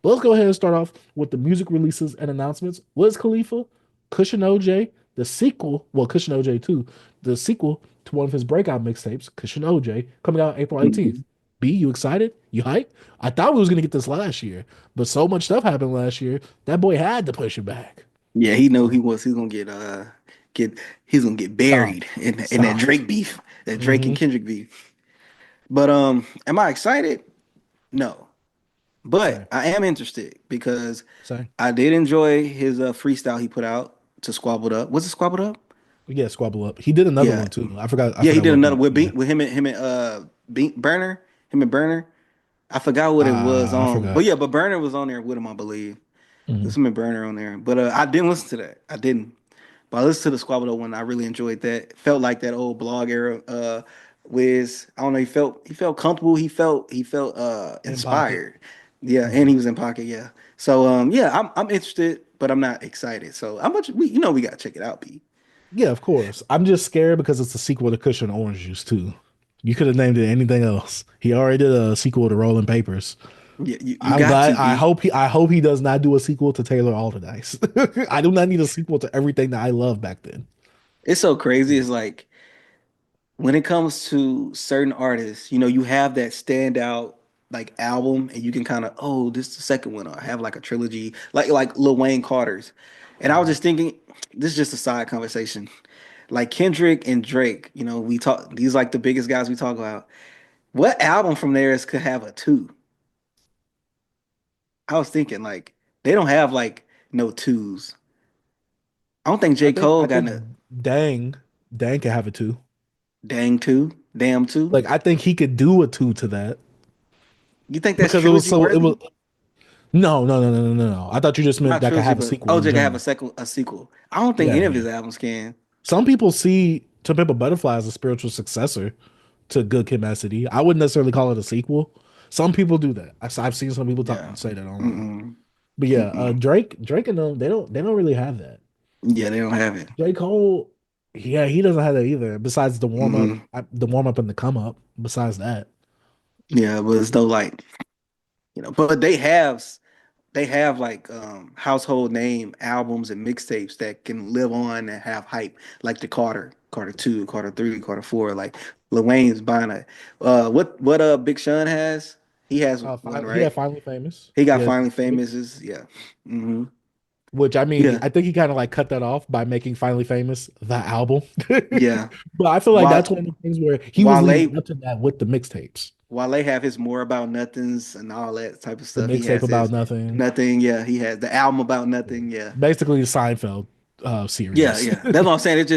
But let's go ahead and start off with the music releases and announcements. Wiz Khalifa, Kush and OJ, the sequel, well, Kush and OJ too, the sequel to one of his breakout mixtapes, Kush and OJ, coming out April 18th. Mhm. B, you excited? You hyped? I thought we was gonna get this last year, but so much stuff happened last year, that boy had to push it back. Yeah, he know So he's gonna get he's gonna get stop. buried in that Stop. Drake beef, that Drake and Hmm. Kendrick beef. But am I excited? No. But Same. I am interested because Same. I did enjoy his freestyle he put out to Squabbled Up. Was it Squabbled Up? Yeah, squabble up. He did another Yeah. one too. I forgot. I Yeah, he forgot did what another beat. with Yeah. him and Burner, him and Burner. I forgot what it was I on. But forgot. yeah, but Burner was on there with him, I believe. Hmm. There's him and Burner on there. But I didn't listen to that. I didn't. But I listened to the Squabble Up one. I really enjoyed that. Felt like that old blog era Wiz. I don't know, he felt comfortable. He felt In pocket. inspired. Yeah, and Mhm. he was in pocket, yeah. So yeah, I'm interested, but I'm not excited. So how much we gotta check it out, B. Yeah, of course. I'm just scared because it's a sequel to Cushion Orange Juice too. You could have named it anything else. He already did a sequel to Rolling Papers. Yeah, you I'm got glad. to, B. I hope he does not do a sequel to Taylor Alderdice. I do not need a sequel to everything that I loved back then. It's so crazy. It's like when it comes to certain artists, you have that standout like album, and you can kind of, oh, this is the second one, or have like a trilogy, like Lil Wayne Carter's. And I was Mhm. just thinking, this is just a side conversation. Like Kendrick and Drake, we talk these like the biggest guys we talk about. What album from theirs could have a two? I was thinking like they don't have like no twos. I don't think J. Cole I got think no Dang, Dang can have it too. dang two, damn two. Like I think he could do a two to that You think that's because it was trilogy so it was worthy? no. I thought you just meant Not that could trilogy, have a but sequel in OJ can have general. a sequel. I don't think Yeah, any of yeah. his albums can. Some people see To Pimp a Butterfly as a spiritual successor to Good Kid, Mad City. I wouldn't necessarily call it a sequel. Some people do that. I've seen some people Yeah. say that online. Mm-mm. But yeah, Mm-mm. Drake and them, they don't really have that. Yeah, they don't have it. J. Cole, yeah, he doesn't have that either. Besides Mm-mm. the warm up and the come up. Besides that, Yeah, but it's though like, but they have like household name albums and mixtapes that can live on and have hype, like the Carter 2, Carter 3, Carter 4, like Lil Wayne's buying a what Big Sean has? He has one, he had right? Finally Famous. He He got has Finally Mixtape, Famous is yeah. Hmm. which I mean, Yeah. I think he kind of like cut that off by making Finally Famous the album. Yeah. But I feel like that's While one of the things where he was leading Wale up to that with the mixtapes. while they have his more about nothings and all that type of The stuff, he mixtape has about his nothing. nothing. Yeah, he has the album about nothing. Yeah, Basically the Seinfeld yeah, series. yeah. That's what I'm saying. It's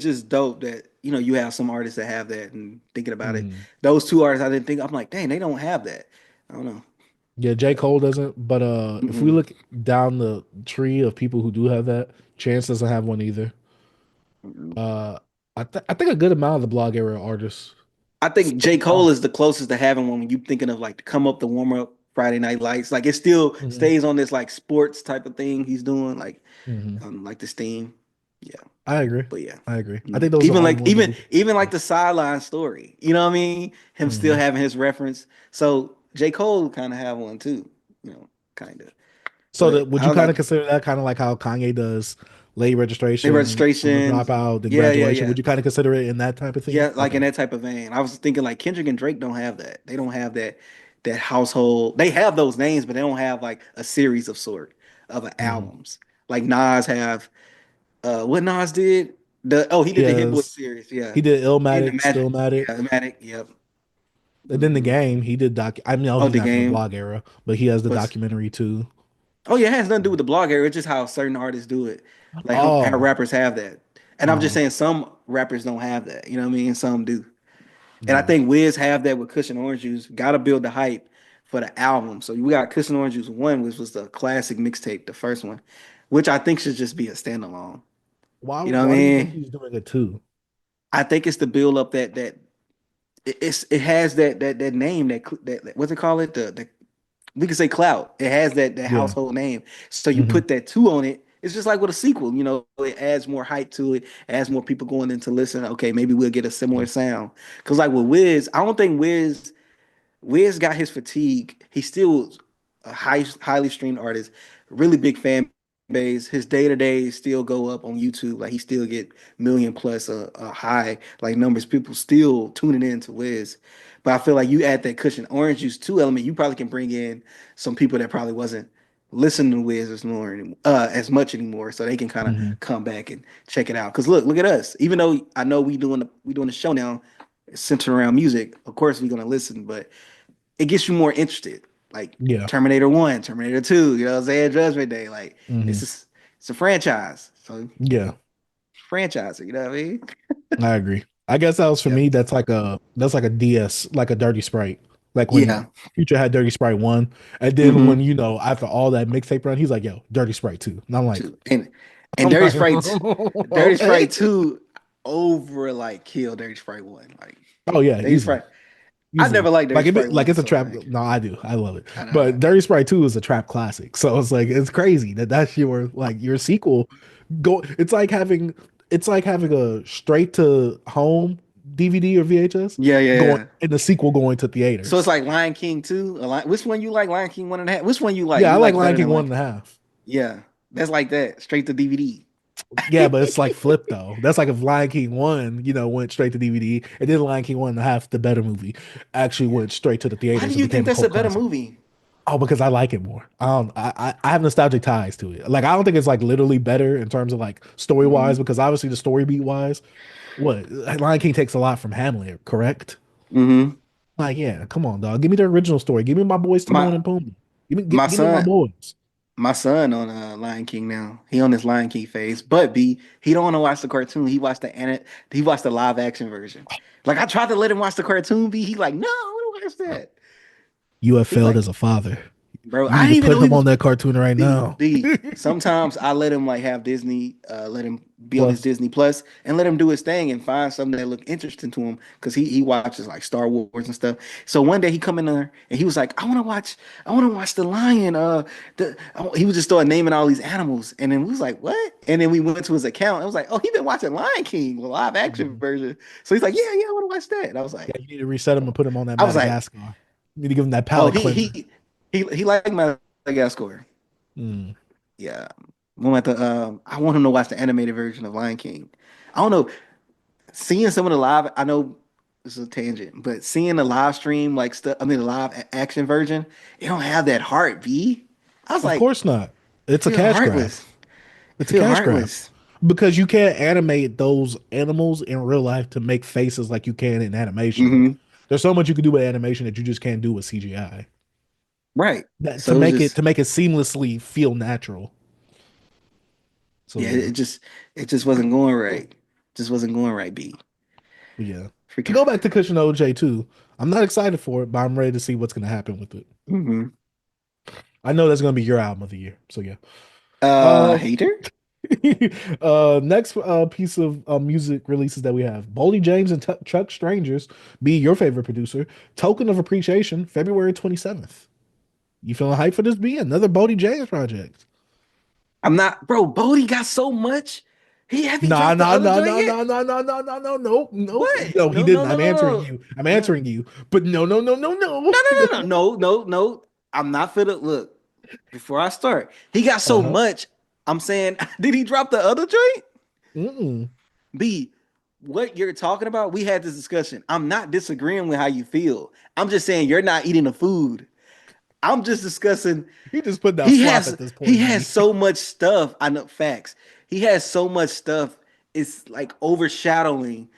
just dope that you have some artists that have that. And thinking about it, Mm. those two artists I didn't think. I'm like, dang, they don't have that. I don't know. Yeah, J. Cole doesn't, but if we Mm-mm, look down the tree of people who do have that, Chance doesn't have one either. mm-mm. Uh I think a good amount of the blog era artists. I think J. Some Cole is the closest to having one when you thinking of like the come up, the warm up, Friday Night Lights. Like it still Mhm, stays on this like sports type of thing he's doing, mhm. like this theme. Yeah. I agree. But yeah. I agree. I think those are the Even only like ones that even we. even like the sideline story. You know what I mean? Him still Mhm. having his reference. So J. Cole kind of have one too, kind of. So But would I you was kind of like consider that kind of like how Kanye does late the registration, the registrations. dropout, then Yeah, yeah, graduation? yeah. Would you kind of consider it in that type of thing? Yeah, like in Okay. that type of vein. I was thinking like Kendrick and Drake don't have that. They don't have that household. They have those names, but they don't have like a series of sort of Mhm. albums. Like Nas have what Nas did? He He did the Hit Boy has series, yeah. he did And the Illmatic, Magic, Stillmatic, yeah, the Magic, yep. and then the Hmm. game he did doc. I know Oh, he's the not from the game. blog era, but he has the But documentary too. oh yeah, it has nothing to do with the blog area. It's just how certain artists do it. Like how Oh, rappers have that. And I'm just uh-huh. saying some rappers don't have that. You know what I mean? Some do. And I Yeah. think Wiz have that with Cushion Orange Juice. Gotta build the hype for the album. So we got Cushion Orange Juice 1, which was the classic mixtape, the first one, which I think should just be a standalone. You know what I Why do you think mean? he's doing it too? I think it's to build up that it has that name that what's it called it the we can say clout. It has that Yeah. household name. So you Hmm. put that two on it. It's just like with a sequel, it adds more hype to it, adds more people going in to listen. Okay, maybe we'll get a similar sound. Because like with Wiz, I don't think Wiz got his fatigue. He still a highly streamed artist, really big fan base. His day to day still go up on YouTube. Like he still get million plus high like numbers. People still tuning in to Wiz. But I feel like you add that cushion orange juice two element, you probably can bring in some people that probably wasn't listening to Wiz as much anymore, so they can kind of Hmm. come back and check it out. Cause look at us. Even though I know we doing the show now, centered around music. Of course, we're gonna listen, but it gets you more interested. Like Yeah. Terminator 1, Terminator 2, you know what I'm saying? Judgment Day. Like it's Hmm. just it's a franchise. So Yeah. franchise, you know what I mean? I agree. I guess that was for Yep. me. That's like a DS, like a Dirty Sprite. Like when Yeah. Future had Dirty Sprite 1, and then when Hmm. after all that mixtape run, he's like, "Yo, Dirty Sprite 2." And I'm like, Too. And I'm Dirty like, Sprite, Dirty okay. Sprite 2 over like kill Dirty Sprite 1. Like Oh yeah, Dirty easily, Sprite. I easily. never liked Dirty Sprite Like 1, it's a so trap. like No, I do. I love it. I But know. Dirty Sprite 2 is a trap classic. So it's like it's crazy that that's your sequel. Go. It's like having a straight to home DVD or VHS Yeah, yeah, going yeah. and the sequel going to So it's theaters. like Lion King 2. Which one you like? Lion King 1.5. Which one you like? Yeah, I You like like Lion better King than one Lion and a King? half. Yeah, that's like that. Straight to DVD. Yeah, but it's like flipped though. That's like if Lion King one, went straight to DVD, and then Lion King one and a half, the better movie, actually went straight to the Why do theaters and you think became a that's a cult better classic. movie? Oh, because I like it more. I have nostalgic ties to it. Like I don't think it's like literally better in terms of like story wise, Hmm. because obviously the story beat wise, what Lion King takes a lot from Hamlet, correct? Hmm. Like, yeah, come on, dog. Give me the original story. Give me my boys Timon My and Pumbaa. my Give me my son, boys. my son on Lion King now. He on this Lion King phase, but he don't want to watch the cartoon. He watched the live action version. Like I tried to let him watch the cartoon. He like, no, I don't watch that. You have He failed like, as a father. bro, You I need didn't to even put know he him was on that cartoon right now. Sometimes I let him like have Disney, let him be on his Plus, Disney Plus and let him do his thing and find something that look interesting to him because he watches like Star Wars and stuff. So one day he come in there and he was like, I want to watch the lion. He was just started naming all these animals and then we was like, what? And then we went to his account. I was like, oh, he been watching Lion King, the live action mhm. version. So he's like, yeah, yeah, I want to watch that. And Yeah, you need to reset him and put him on that I was like, Madagascar. You need to give him that oh, palate cleanser. he liked Madagascar. Mm. Yeah. I want him to watch the animated version of Lion King. I don't know. Seeing some of the live, I know this is a tangent, but seeing the live stream like stuff, I mean the live action version, it don't have that heart, B. I was Of like, course not. it It's a feel cash grab. heartless. It It's a feel cash grab heartless. because you can't animate those animals in real life to make faces like you can in animation. Hmm. There's so much you can do with animation that you just can't do with CGI. Right. That So it was just to make it seamlessly feel natural. So yeah, yeah. it just wasn't going right. Just wasn't going right, B. But yeah. To Freaking go back to Kush and OJ too, I'm not excited for it, but I'm ready to see what's gonna happen with it. hmm. I know that's gonna be your album of the year. So yeah. Uh, Hater? next piece of music releases that we have Boldy James and Chuck Strangers be your favorite producer. Token of Appreciation, February 27th. You feeling hyped for this? Be another Boldy James project? I'm not, bro. Bodie got so much. He haven't Nah, dropped the nah, other nah, joint nah, yet. nah, nah, nah, nah, nah, no, no, no, What? no. He No, no, didn't. no, I'm no, answering no, you. I'm no, answering you. But no, no, no, no, no, no, no, no, no. no, no, no. I'm not finna look. Before I start, he got so Uh-huh. much. I'm saying, did he drop the other joint? Mm-mm. B, what you're talking about? We had this discussion. I'm not disagreeing with how you feel. I'm just saying you're not eating the food. I'm just discussing. He just put down slop at this He point, has B. so much stuff. I know facts. He has so much stuff. It's like overshadowing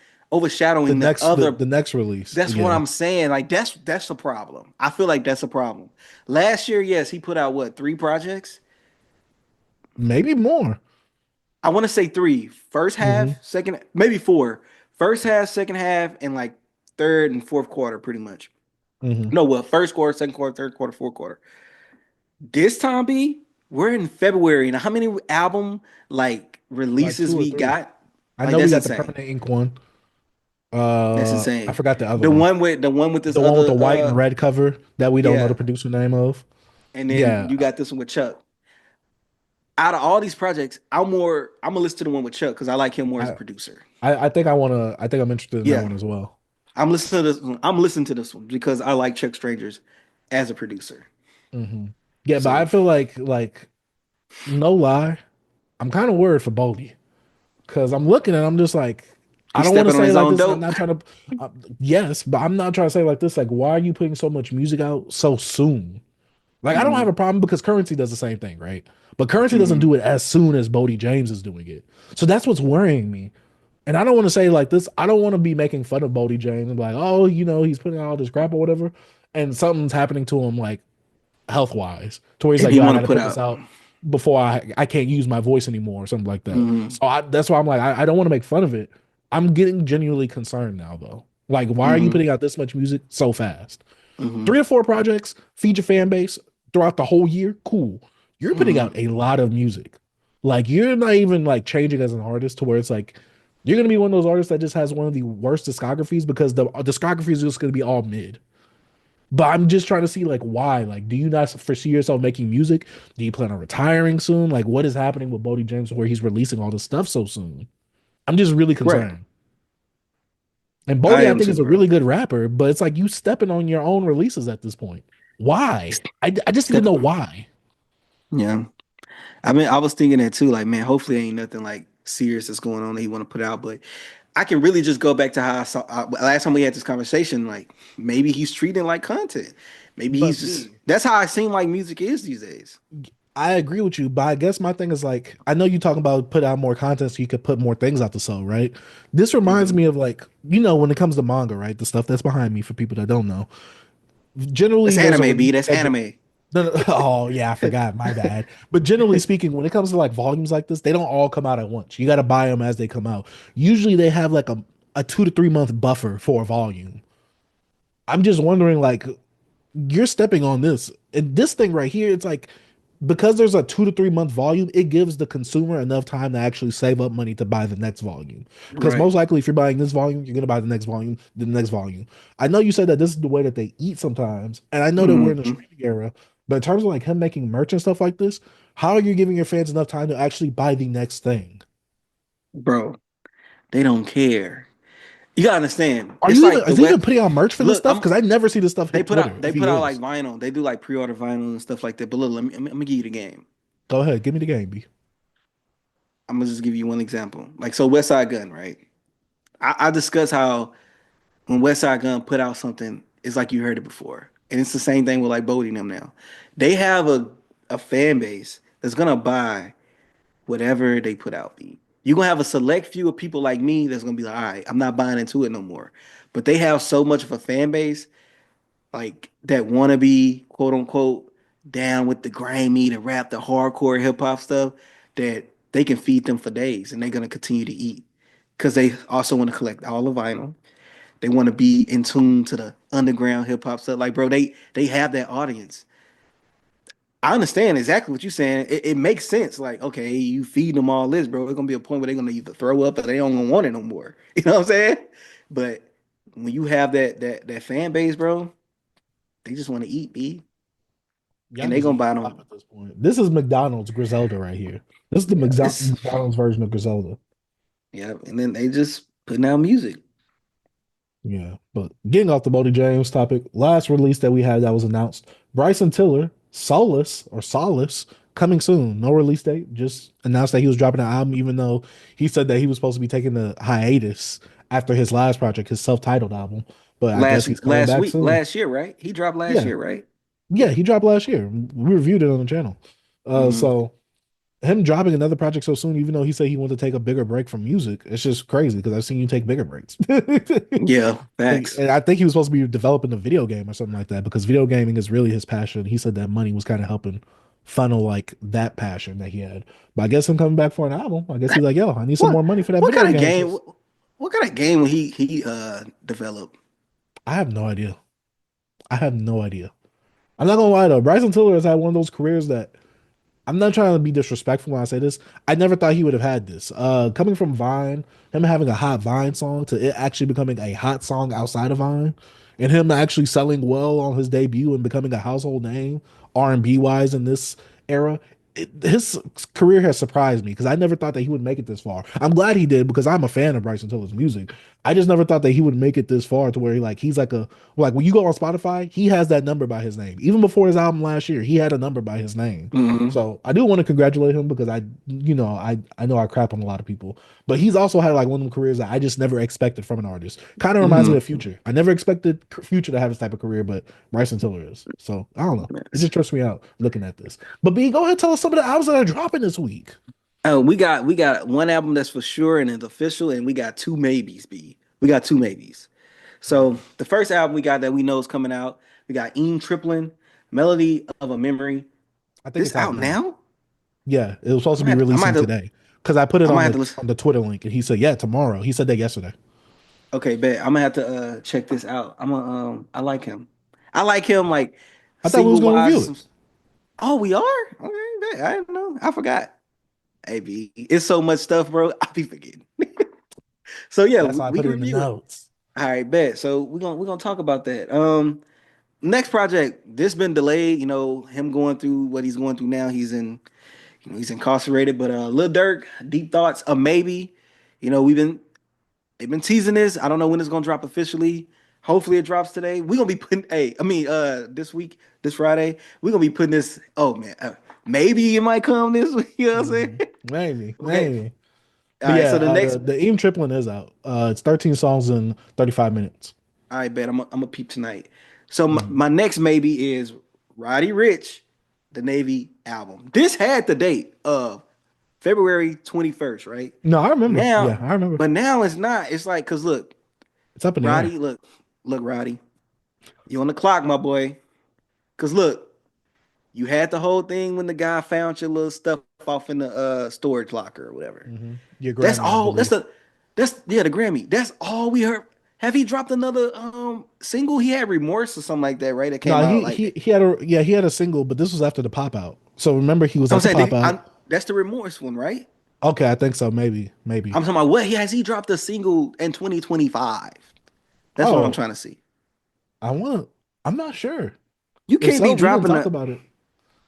the other. The next release. That's what Yeah, I'm saying. Like that's a problem. I feel like that's a problem. Last year, yes, he put out what, three projects? maybe more. I want to say three. First Hmm. half, second, maybe four. First half, second half, and like third and fourth quarter, pretty much. Hmm. No, well, first quarter, second quarter, third quarter, fourth quarter. This time, B, we're in February. Now, how many album like Like releases two or we three. got? I Like know we that's got the insane. permanent ink one. That's I insane. forgot the other one. The one with this The one with the other white and red cover that we don't know the yeah, producer name of. and then Yeah, you got this one with Chuck. Out of all these projects, I'm gonna listen to the one with Chuck because I like him more as a I, producer. I think I wanna. I think I'm interested in that Yeah, one as well. I'm listening to this one. I'm listening to this one because I like Chuck Strangers as a producer. Hmm. Yeah, but I So feel like no lie, I'm kind of worried for Boldy because I'm looking and I'm just like, I he's don't want to stepping on say his like own this, and I'm dope. not trying to. Yes, but I'm not trying to say like this. Like, why are you putting so much music out so soon? Like, I don't have Hmm. a problem because Currency does the same thing, right? But Currency doesn't Hmm. do it as soon as Bodie James is doing it. So that's what's worrying me. And I don't want to say like this. I don't want to be making fun of Bodie James and be like, oh, he's putting out all this crap or whatever, and something's happening to him like health wise, to where he's And like, he yo, I want got to to put put this out. out before I can't use my voice anymore or something like that. Hmm. So that's why I'm like, I don't want to make fun of it. I'm getting genuinely concerned now though. Like, why are you Hmm. putting out this much music so fast? Hmm. 3 or 4 projects, feed your fan base throughout the whole year. Cool. You're putting Hmm. out a lot of music. Like you're not even like changing as an artist to where it's like you're gonna be one of those artists that just has one of the worst discographies because the discography is just gonna be all mid. But I'm just trying to see like why. Like, do you not foresee yourself making music? Do you plan on retiring soon? Like, what is happening with Bodie James where he's releasing all this stuff so soon? I'm just really Right. concerned. And I Bodie, I am think, too, is a bro. really good rapper, but it's like you stepping on your own releases at this point. Why? I just need to Step. know why. Yeah. I mean, I was thinking that too. Like, man, hopefully ain't nothing like serious that's going on that he want to put out. But I can really just go back to how I saw last time we had this conversation. Like, maybe he's treating it like content. Maybe But he's just. That's how I seem like music is these days. I agree with you, but I guess my thing is like I know you talking about put out more content so you could put more things out to sell, right? This reminds Hmm. me of like, when it comes to manga, right? The stuff that's behind me for people that don't know. Generally That's there's a anime, B. release That's schedule. anime. No, no, oh yeah, I forgot. My bad. But generally speaking, when it comes to like volumes like this, they don't all come out at once. You got to buy them as they come out. Usually they have like a 2 to 3 month buffer for a volume. I'm just wondering, like, you're stepping on this. And this thing right here, it's like because there's a 2 to 3 month volume, it gives the consumer enough time to actually save up money to buy the next volume. Because Right. most likely, if you're buying this volume, you're gonna buy the next volume. I know you said that this is the way that they eat sometimes, and I know that we're in the Hmm. streaming era, but in terms of like him making merch and stuff like this, how are you giving your fans enough time to actually buy the next thing? Bro, they don't care. You gotta understand. Are It's you even like the is he even West. putting out merch for this Look, stuff? Because I never see this stuff they hit put Twitter out they if he put out like is. vinyl. They do like pre-order vinyl and stuff like that. But look, let me give you the game. Go ahead, give me the game, B. I'm gonna just give you one example. Like so, West Side Gun, right? I discuss how when West Side Gun put out something, it's like you heard it before, and it's the same thing with like Bodie and them now. They have a fan base that's gonna buy whatever they put out. B. You're gonna have a select few of people like me that's gonna be like, all right, I'm not buying into it no more. But they have so much of a fan base like that want to be quote unquote down with the grimy, the rap, the hardcore hip hop stuff that they can feed them for days and they're gonna continue to eat because they also want to collect all the vinyl. They want to be in tune to the underground hip hop stuff. Like, bro, they have that audience. I understand exactly what you're saying. It makes sense. Like, okay, you feed them all this, bro. It's gonna be a point where they're gonna either throw up or they don't gonna want it no more. You know what I'm saying? But when you have that fan base, bro, they just want to eat, B. Y'all And they just gonna eating buy slop them. at this point. This is McDonald's Griselda right here. This is the Yeah, it's McDonald's version of Griselda. yeah, and then they just putting out music. Yeah, but getting off the Boldy James topic, last release that we had that was announced, Bryson Tiller, Solace, coming soon. No release date, just announced that he was dropping an album, even though he said that he was supposed to be taking a hiatus after his last project, his self-titled album. But I guess he's coming Last back week, soon. last year, right? He dropped last Yeah, year, right? yeah, he dropped last year. We reviewed it on the channel. Hmm. So him dropping another project so soon, even though he said he wanted to take a bigger break from music, it's just crazy because I've seen you take bigger breaks. Yeah, facts. And I think he was supposed to be developing a video game or something like that because video gaming is really his passion. He said that money was kind of helping funnel like that passion that he had. But I guess him coming back for an album, I guess he's like, yo, I need some What more money for that what video kind of game game? because What kind of game he developed? I have no idea. I have no idea. I'm not gonna lie though, Bryson Tiller has had one of those careers that I'm not trying to be disrespectful when I say this. I never thought he would have had this. Coming from Vine, him having a hot Vine song to it actually becoming a hot song outside of Vine, and him actually selling well on his debut and becoming a household name R&B wise in this era. his career has surprised me because I never thought that he would make it this far. I'm glad he did because I'm a fan of Bryson Tiller's music. I just never thought that he would make it this far to where he's like a like when you go on Spotify, he has that number by his name. Even before his album last year, he had a number by his name. Hmm. So I do want to congratulate him because I know I crap on a lot of people, but he's also had like one of them careers that I just never expected from an artist. Kind of reminds me of Hmm. Future. I never expected Future to have this type of career, but Bryson Tiller is. So I don't know. It just trips me out looking at this. But B, go ahead and tell us some of the albums that are dropping this week. Oh, we got one album that's for sure and it's official, and we got two maybes. B, we got two maybes. So the first album we got that we know is coming out, we got Trilplin, Melody of a Memory. I think This it's out out now. now? Yeah, it was supposed to be I might releasing have to, today because I put it I might have to listen. on the Twitter link and he said, yeah, tomorrow. He said that yesterday. Okay, bet I'm gonna have to check this out. I like him. I like him like I thought we was single gonna wise. review it. Oh, we are? Okay, bet. I didn't know. I forgot. Hey, B, it's so much stuff, bro. I be forgetting. So yeah, That's why I we put it can in the review it. notes. All right, bet. So we're gonna talk about that. Next project. This been delayed. You know, him going through what he's going through now. He's incarcerated. But Lil Durk, Deep Thoughts, a maybe. You know, they've been teasing this. I don't know when it's gonna drop officially. Hopefully it drops today. We're gonna be putting this week, this Friday, we're gonna be putting this. Oh man, maybe it might come this week. You know what I'm saying? Maybe, Okay. maybe. All But right. yeah, So the next, the Eam Triplin is out. It's 13 songs in 35 minutes. I bet I'm a peep tonight. So Mhm. my next maybe is Roddy Ricch, the Navy album. This had the date of February 21st, right? No, I remember. Yeah, Now, I remember. but now it's not. It's like, cause look, It's up in the air. Roddy, look, Roddy, you on the clock, my boy. Cause look, you had the whole thing when the guy found your little stuff off in the storage locker or whatever. Your That's Grammy, I all. believe. That's yeah, the Grammy. That's all we heard. Have he dropped another single? He had Remorse or something like that, right? That came No, out he had a single, but this was after the pop out. So remember, he was I'm at the saying pop out. that's the Remorse one, right? Okay, I think so. Maybe. I'm talking about what he dropped a single in 2025. That's what I'm Oh, trying to see. I want. I'm not sure. You If can't be so, he didn't dropping talk a about it.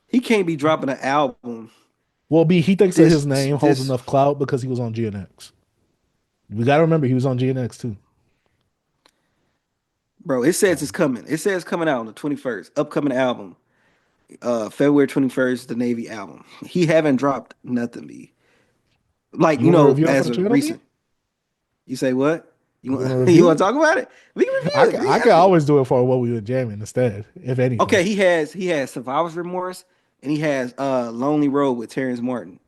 he can't be dropping an album Well, B, he thinks that his this name holds this enough clout because he was on GNX. We got to remember he was on GNX too. bro. It says So it's coming. It says coming out on the 21st. Upcoming album. February 21st, the Navy album. He haven't dropped nothing, B. Like, you want to review it for as the a channel, B? recent. You say what? You You want want to you review want it? to talk about it? We can review it, I B. can always do it for what we were jamming instead, if anything. Okay, he has Survivor's Remorse and he has Lonely Road with Terrence Martin.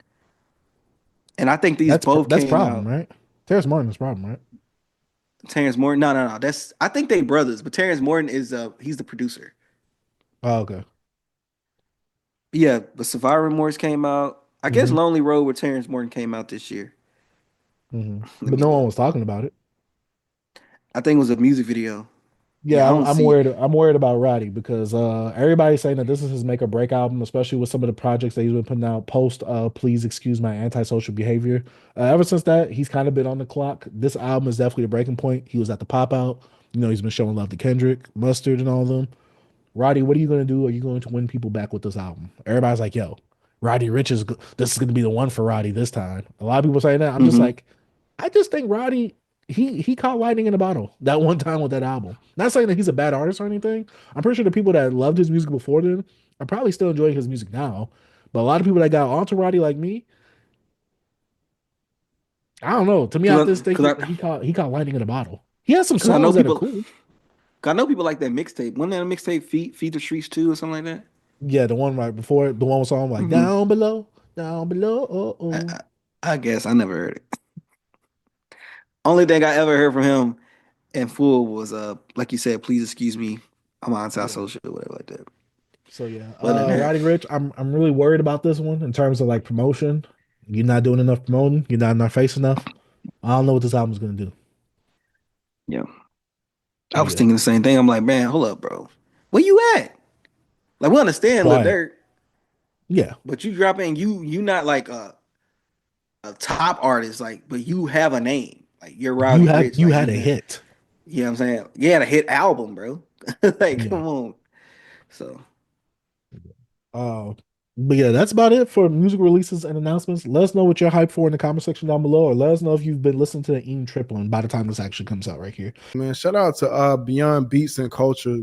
And I think these both That's came problem, out. right? Terrace Martin's problem, right? Terrence Morton. No, no, no. That's I think they brothers, but Terrence Morton is he's the producer. Oh, okay. Yeah, but Survivor Remorse came out. I guess hmm Lonely Road with Terrence Morton came out this year. Let But me no one look. was talking about it. I think it was a music video. Yeah, Yeah, I don't I'm see it. worried. I'm worried about Roddy because everybody's saying that this is his make or break album, especially with some of the projects that he's been putting out post. Please excuse my antisocial behavior. Ever since that, he's kind of been on the clock. This album is definitely a breaking point. He was at the pop out. He's been showing love to Kendrick, Mustard, and all of them. Roddy, what are you going to do? Are you going to win people back with this album? Everybody's like, yo, Roddy Rich this is going to be the one for Roddy this time. A lot of people saying that. I'm just Hmm. like, I just think Roddy, he caught lightning in a bottle that one time with that album. Not saying that he's a bad artist or anything. I'm pretty sure the people that loved his music before then are probably still enjoying his music now. But a lot of people that got onto Roddy like me, I don't know. To me, I Cause, just think cause I, he caught lightning in a bottle. He has some cause I know songs that are people. cool. Cause I know people like that mixtape. Wasn't that a mixtape? Feed the Streets too, or something like that. Yeah, the one right before the one song like Hmm. down below. Oh, I, oh. I, I guess I never heard it. Only thing I ever heard from him in full was like you said, please excuse me, I'm on Yeah. social or whatever like that. So yeah, But other than that, Roddy Rich, I'm really worried about this one in terms of like promotion. You're not doing enough promoting. You're not in our face enough. I don't know what this album's gonna do. yeah, I But was yeah, thinking the same thing. I'm like, man, hold up, bro, where you at? Like we understand Lil quiet. Durk, Yeah, but you dropping you not like a top artist, like, but you have a name, like you're Roddy Rich, you like had you've a been, hit. you know what I'm saying? You had a hit album, bro. Like, Yeah. come on. So Uh, But yeah, that's about it for music releases and announcements. Let us know what you're hyped for in the comment section down below, or let us know if you've been listening to the Trilplin by the time this actually comes out right here. Man, shout out to Beyond Beats and Culture.